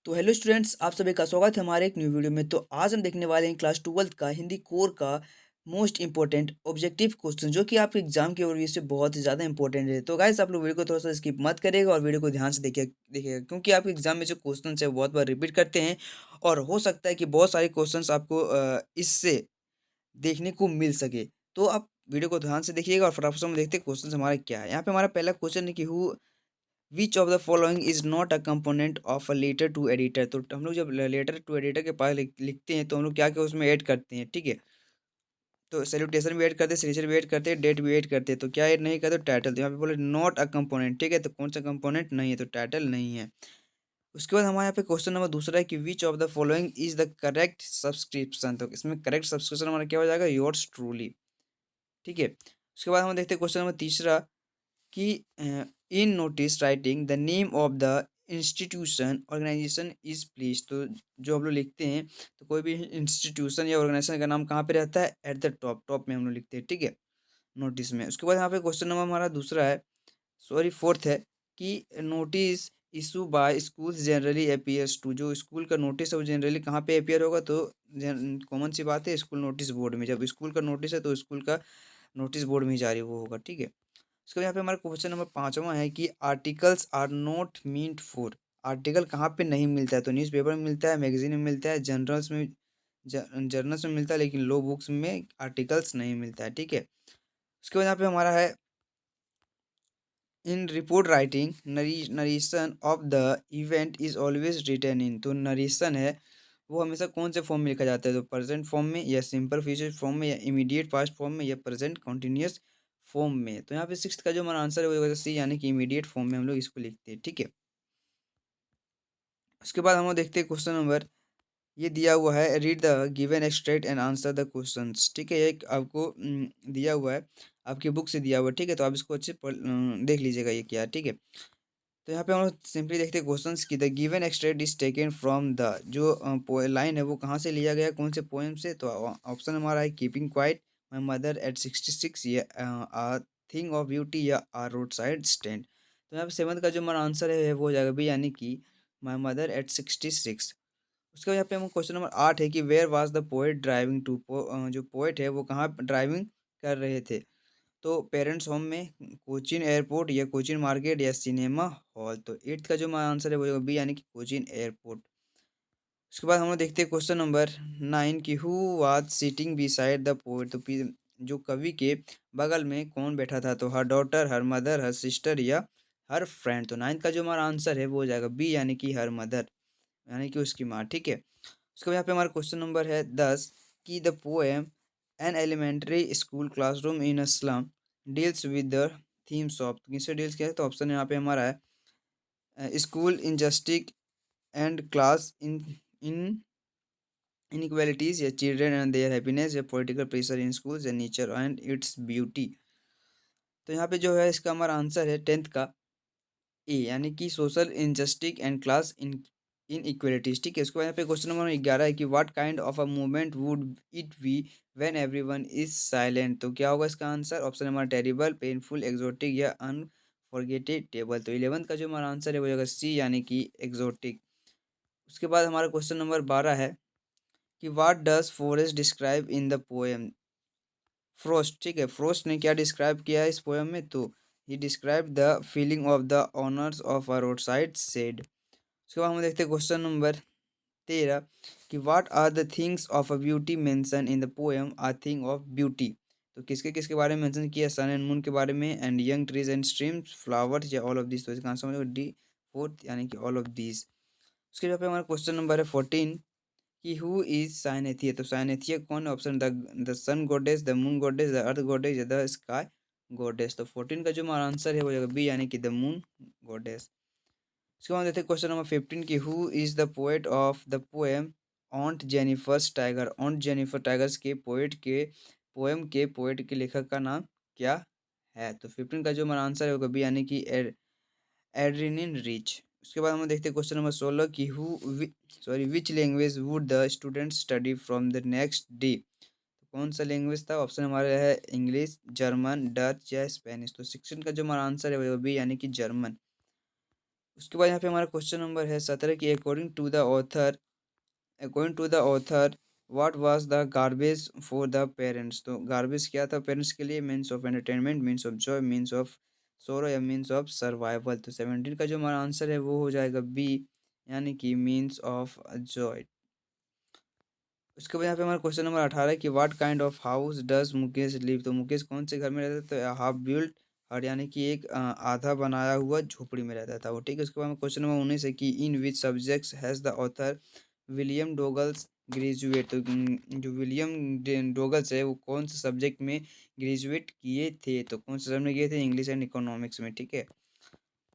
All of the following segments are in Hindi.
तो हेलो स्टूडेंट्स, आप सभी का स्वागत है हमारे एक न्यू वीडियो में। तो आज हम देखने वाले हैं क्लास 12th का हिंदी कोर का मोस्ट इंपॉर्टेंट ऑब्जेक्टिव क्वेश्चन, जो कि आपके एग्जाम के ओवरव्यू से बहुत ही ज़्यादा इंपॉर्टेंट है। तो गाइस, आप लोग वीडियो को थोड़ा सा स्किप मत करिएगा और वीडियो को ध्यान से देखिएगा, क्योंकि आपके एग्जाम में जो क्वेश्चन है वो बहुत बार रिपीट करते हैं और हो सकता है कि बहुत सारे क्वेश्चन आपको इससे देखने को मिल सके। तो आप वीडियो को ध्यान से देखिएगा और फटाफट से हम देखते हैं क्वेश्चन हमारा क्या है। यहाँ पे हमारा पहला क्वेश्चन है कि who which of the following is not a component of a letter to editor. तो हम लोग जब लेटर टू एडिटर के पास लिखते हैं तो हम लोग क्या क्या उसमें ऐड करते हैं, ठीक है। तो सैल्यूटेशन भी ऐड करते हैं, सिग्नेचर भी ऐड करते हैं, डेट भी ऐड करते हैं। तो क्या ऐड नहीं करते? टाइटल। तो यहाँ पे बोले नॉट अ कंपोनेंट, ठीक है। तो कौन सा कंपोनेंट नहीं है? तो टाइटल नहीं है। उसके बाद हमारे यहाँ पे क्वेश्चन नंबर दूसरा है कि विच of the following is the correct subscription. तो इसमें करेक्ट सब्सक्रिप्शन हमारा क्या हो जाएगा? योर्स ट्रूली, ठीक है। उसके बाद हम देखते हैं क्वेश्चन नंबर तीसरा कि in notice writing the name of the institution organisation is please. तो जो हम लोग लिखते हैं तो कोई भी इंस्टीट्यूशन या ऑर्गेनाइजेशन का नाम कहाँ पे रहता है? एट द टॉप, टॉप में हम लोग लिखते हैं, ठीक है, नोटिस में। उसके बाद यहाँ पे क्वेश्चन नंबर हमारा दूसरा है, सॉरी फोर्थ है, कि notice issue by school generally appears to. जो स्कूल का नोटिस है वो जनरली कहाँ पे अपियर होगा? तो कॉमन सी बात है, स्कूल नोटिस बोर्ड में। जब स्कूल का नोटिस है तो स्कूल का नोटिस बोर्ड में ही जारी वो होगा, ठीक है। उसके बाद यहाँ पे हमारा क्वेश्चन नंबर पाँचवा है कि articles are not meant for. Article कहाँ पे नहीं मिलता है? तो न्यूज़पेपर में मिलता है, मैगजीन में मिलता है, जर्नल्स में मिलता है, लेकिन लो बुक्स में आर्टिकल्स नहीं मिलता है, ठीक है। उसके बाद यहाँ पे हमारा है in report writing narration of the event is always written in. तो नरेशन है वो हमेशा कौन से फॉर्म में लिखा जाता है? तो प्रेजेंट फॉर्म में, या सिंपल फ्यूचर फॉर्म में, या इमीडिएट पास्ट फॉर्म में, या प्रेजेंट कॉन्टिन्यूस फॉर्म में। तो यहाँ पे सिक्स्थ का जो हमारा आंसर है वो होगा सी, यानी कि इमीडिएट फॉर्म में हम लोग इसको लिखते हैं, ठीक है। उसके बाद हम लोग देखते हैं क्वेश्चन नंबर, ये दिया हुआ है read the given extract and answer the questions, ठीक है। ये एक आपको दिया हुआ है, आपकी बुक से दिया हुआ है, ठीक है। तो आप इसको अच्छे देख लीजिएगा ये क्या है, ठीक है। तो यहाँ पे हम लोग सिंपली देखते हैं क्वेश्चंस की। The given extract is taken from the, जो लाइन है वो कहाँ से लिया गया, कौन से पोएम से? तो ऑप्शन हमारा है keeping quiet, my mother eight 66, या आ थिंग ऑफ ब्यूटी, या आ रोड साइड स्टैंड। तो यहाँ पे सेवंथ का जो हमारा आंसर है वो हो जाएगा बी, यानी कि माई मदर एट 66। उसके बाद यहाँ पे हम क्वेश्चन नंबर 8 है कि where was the poet driving to. जो पोएट है वो कहाँ ड्राइविंग कर रहे थे? तो पेरेंट्स होम में, कोचीन एयरपोर्ट, या कोचीन मार्केट, या सिनेमा हॉल। तो एट्थ का जो हमारा आंसर है वो होगा बी, यानी कि कोचीन एयरपोर्ट। उसके बाद हम लोग देखते हैं क्वेश्चन नंबर 9 कि who was sitting beside the poet. तो जो कवि के बगल में कौन बैठा था? तो her daughter, her mother, her sister, या हर फ्रेंड। तो नाइन्थ का जो हमारा आंसर है वो हो जाएगा बी, यानी कि हर मदर, यानी कि उसकी माँ, ठीक है। उसके बाद यहाँ पे हमारा क्वेश्चन नंबर है 10 कि the poem an elementary school classroom in a slum deals with the themes of. किससे डील्स किया है? तो ऑप्शन यहाँ पे हमारा है school injustice and class in inequalities, या चिल्ड्रन एंड देयर हैप्पीनेस, या पॉलिटिकल प्रेशर इन स्कूल्स, या नेचर एंड इट्स ब्यूटी। तो यहाँ पे जो है इसका हमारा आंसर है टेंथ का ए, यानी कि social injustice and class in equalities, ठीक है। उसके बाद यहाँ पे क्वेश्चन नंबर 11 है कि what kind of a movement would it be when everyone is silent. तो क्या होगा इसका answer? Option number terrible, painful, exotic, या अनफॉरगेटेबल। तो 11th का जो हमारा आंसर है वो होगा सी, यानी कि एक्सोटिक। उसके बाद हमारा क्वेश्चन नंबर 12 है कि what does forest describe in the poem frost, ठीक है। फ्रोस्ट ने क्या डिस्क्राइब किया है इस पोएम में? तो he describe the feeling of the owners of a road side stand. उसके बाद हम देखते हैं क्वेश्चन नंबर 13 कि what are the things of a beauty mention in the poem a thing of beauty. तो किसके किसके बारे में मेंशन किया? सन एंड मून के बारे में, and young trees and streams, flowers, या ऑल ऑफ दिस। तो इसका आंसर हो जाएगा डी, फोर्थ, यानी कि ऑल ऑफ दिस। उसके बाद पे हमारा क्वेश्चन नंबर है 14 कि हु इज साइनेथिया। तो साइनेथिया कौन है? Option the sun goddess, the moon goddess, the earth goddess, या द स्काई गॉडेस। तो 14 का जो हमारा आंसर है वो हो जाएगा बी, यानी कि द मून गॉडेस। उसके बाद देते हैं क्वेश्चन नंबर 15 की who is the poet of the poem ऑन्ट Jennifer's tiger. ऑन्ट Jennifer tigers के पोएम के पोएट के लेखक का नाम क्या है? तो 15 का जो हमारा आंसर है होगा बी, यानी कि एड्रिनिन रिच। उसके बाद हम देखते हैं क्वेश्चन नंबर 16 की which language would the student study from the next day. कौन सा लैंग्वेज था? ऑप्शन हमारे है इंग्लिश, जर्मन, डच, या स्पेनिश। तो 16 का जो हमारा आंसर है वो बी, यानी कि जर्मन। उसके बाद यहाँ पे हमारा क्वेश्चन नंबर है 17 की according to the author what was the garbage for the parents. तो गार्बेज क्या था पेरेंट्स के लिए? Means of entertainment, means of joy, means of sorrow या मीन्स ऑफ सर्वाइवल। तो 17 का जो हमारा आंसर है वो हो जाएगा बी, यानी कि मीन्स ऑफ जॉय। उसके बाद यहाँ पे हमारा क्वेश्चन नंबर 18 कि what kind of house does Mukesh live. तो मुकेश कौन से घर में रहता था? तो हाफ बिल्ट हट, यानी कि एक आधा बनाया हुआ झोपड़ी में रहता था वो, ठीक है। उसके बाद में क्वेश्चन नंबर 19 है कि in which subjects has the author William Douglas graduate. तो जो विलियम डोगल्स है वो कौन से सब्जेक्ट में ग्रेजुएट किए थे? तो कौन से सब्जेक्ट में किए थे? इंग्लिश एंड इकोनॉमिक्स में, ठीक है।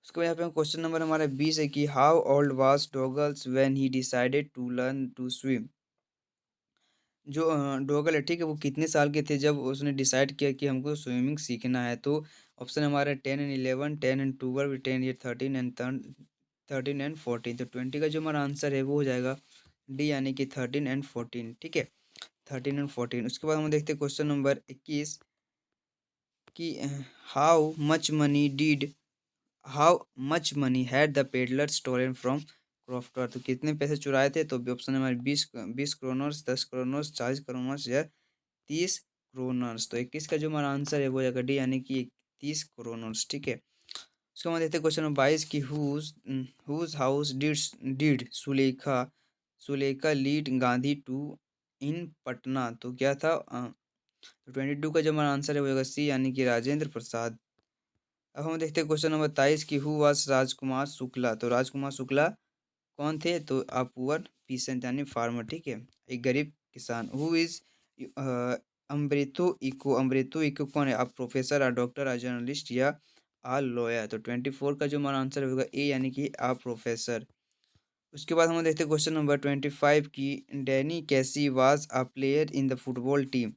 उसके बाद यहाँ पे क्वेश्चन नंबर हमारा 20 है कि how old was Douglas when he decided to learn to swim. जो डोगल है, ठीक है, वो कितने साल के थे जब उसने डिसाइड किया कि हमको स्विमिंग सीखना है? तो ऑप्शन हमारा 10 एंड 11, 10 एंड 12, 10 या 13 एंड 14। तो 20 का जो हमारा आंसर है वो हो जाएगा डी, यानी कि 13 एंड 14, ठीक है। 13 एंड 14। उसके बाद हम देखते हैं क्वेश्चन नंबर 21 कि how much money had the peddler stolen from crofter. तो कितने पैसे चुराए थे? तो ऑप्शन हमारे 20 क्रोनर्स, 10 क्रोनर्स, 40 क्रोनर्स या 30 क्रोनर्स। तो 21 का जो हमारा आंसर है वो जाएगा डी, यानी कि 30 क्रोनर्स, ठीक है। उसके बाद देखते हैं क्वेश्चन नंबर 22 की whose house did Sulekha lead Gandhi to in Patna. तो क्या था? 22 का जो हमारा आंसर है वो जाएगा सी, यानी कि राजेंद्र प्रसाद। अब हम देखते हैं क्वेश्चन नंबर 23 की हु वाज राजकुमार शुक्ला। तो राजकुमार शुक्ला कौन थे? तो अ पुअर पीसेंट, यानी फार्मर, ठीक है, एक गरीब किसान। हु इज अमृतो इको कौन है? आप प्रोफेसर, आ डॉक्टर, आ जर्नलिस्ट या आ लॉयर। तो 24 का जो हमारा आंसर होगा ए, यानी कि आ प्रोफेसर। उसके बाद हम देखते हैं क्वेश्चन नंबर 25 की डैनी कैसी was a player in the football team.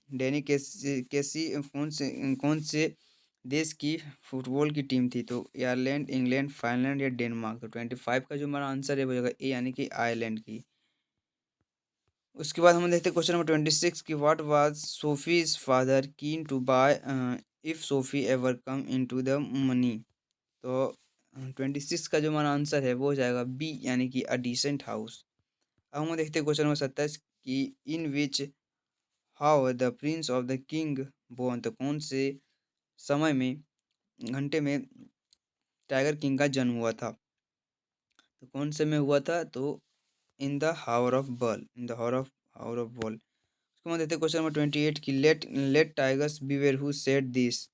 Danny कैसी कौन से देश की फुटबॉल की टीम थी? तो आयरलैंड, इंग्लैंड, फाइनलैंड या डेनमार्क। तो 25 का जो हमारा आंसर है वो होगा ए, यानी कि आयरलैंड की। उसके बाद हम देखते हैं क्वेश्चन नंबर 26 की what was Sophie's father keen to buy if Sophie ever come into the money. तो 26 का जो हमारा आंसर है वो हो जाएगा बी, यानी कि अ डिसेंट हाउस। अब हम देखते हैं क्वेश्चन नंबर 27 की in which how the prince of the king born. तो कौन से समय में, घंटे में टाइगर किंग का जन्म हुआ था? तो कौन से में हुआ था? तो in the hour of ball, in the hour of ball. उसके बाद देते क्वेश्चन नंबर 28 की let let tigers beware who said this.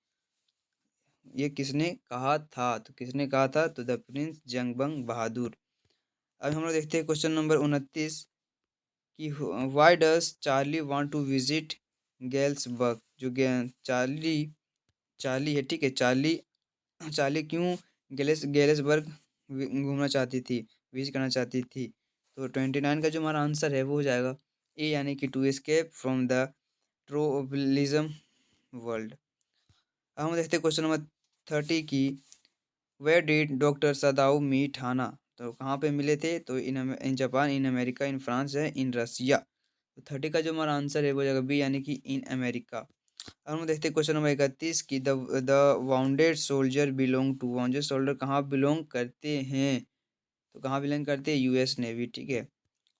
ये किसने कहा था? तो किसने कहा था? तो द प्रिंस जंगबंग बहादुर। अब हम लोग देखते हैं क्वेश्चन नंबर 29 कि why does Charlie want to visit Galesburg. जो चार्ली चार्ली है, ठीक है, चार्ली चार्ली क्यों गेलेसबर्ग घूमना चाहती थी, विजिट करना चाहती थी? तो 29 का जो हमारा आंसर है वो हो जाएगा ए, यानी कि to escape from the troublesome world. अब हम देखते हैं क्वेश्चन नंबर 30 की where did doctor Sadao meet Hana. तो कहाँ पे मिले थे? तो in Japan, in America, in France है इन रसिया। तो 30 का जो हमारा आंसर है वो जाएगा बी, यानी कि इन अमेरिका। अब हम देखते हैं क्वेश्चन नंबर 31 की the wounded soldier belong to. Wounded soldier कहाँ बिलोंग करते हैं? तो कहाँ बिलोंग करते हैं? यूएस नेवी, ठीक है।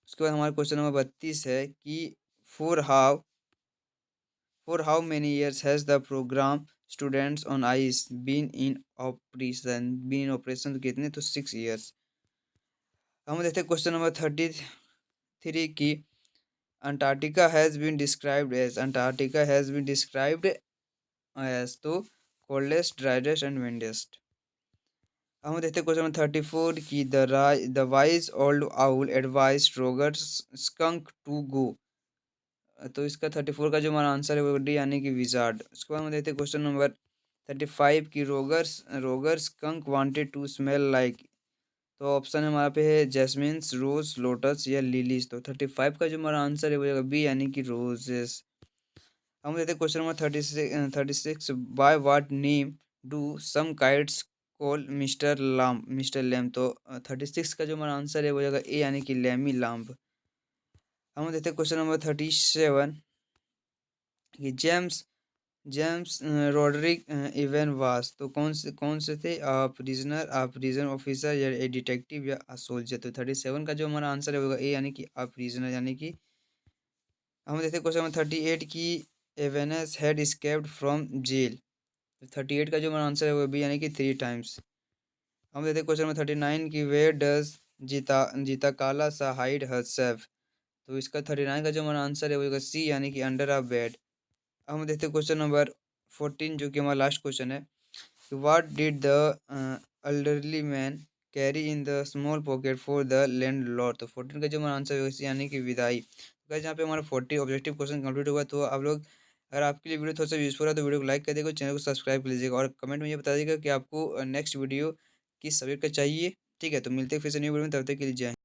उसके बाद हमारा क्वेश्चन नंबर 32 है कि for how for how many years has the programme students on ice been in operation. तो कितने? तो 6 ईयर्स। हम देखते हैं क्वेश्चन नंबर 33 की Antarctica has been described as तो कोल्डेस्ट, ड्राइडेस्ट एंड विंडेस्ट। हम देखते हैं क्वेश्चन नंबर 34 की the wise old owl advise Roger Skunk to go. तो इसका 34 का जो हमारा आंसर है वो डी, यानी कि विजार्ड। उसके बाद हम देखते हैं क्वेश्चन नंबर 35 की Roger Skunk wanted to smell like. तो ऑप्शन हमारा पे है जैस्मिन्स, रोज, लोटस या लिलीज। तो 35 का जो हमारा आंसर है वो जाएगा बी, यानी कि रोजेस। हम देते हैं question number 36 by what name do some kites call mister lamb. तो 36 का जो हमारा आंसर है वो जाएगा ए, यानी कि लैमी लाम्ब। हम देते हैं क्वेश्चन नंबर 37 कि जेम्स जेम्स रोड्रिक इवेन वास, तो कौन से थे? आप प्रिजनर, आप प्रिजन ऑफिसर, या ए डिटेक्टिव, या अ सोल्जर। तो 37 का जो हमारा आंसर है होगा ए, यानी कि आप प्रिजनर, यानी कि हम देखते हैं क्वेश्चन नंबर 38 की एवेनस हैड स्केप्ड फ्रॉम जेल। 38 का जो हमारा आंसर है वो बी, यानी कि 3 टाइम्स। हम देखते हैं क्वेश्चन नंबर 39 की वेयर डज जीता जीता काला सा हाइड हरसेल्फ। तो इसका 39 का जो हमारा आंसर है वो होगा सी, यानी कि अंडर अ बेड। अब हम देखते हैं क्वेश्चन नंबर 14, जो कि हमारा लास्ट क्वेश्चन है। What did the elderly man carry in the small pocket for the landlord. तो 14 का जो हमारा आंसर है यानी कि विदाई। तो गाइस यहाँ पे हमारा 40 ऑब्जेक्टिव क्वेश्चन कंप्लीट हुआ। तो आप लोग, अगर आपके लिए वीडियो थोड़ा सा यूजफुल है तो वीडियो को लाइक कर देगा, चैनल को सब्सक्राइब कर लीजिएगा, और कमेंट में ये बता दीजिएगा कि आपको नेक्स्ट वीडियो किस सब्जेक्ट का चाहिए। ठीक है, तो मिलते हैं फिर से न्यू वीडियो में, तब तक के लिए जय हिंद।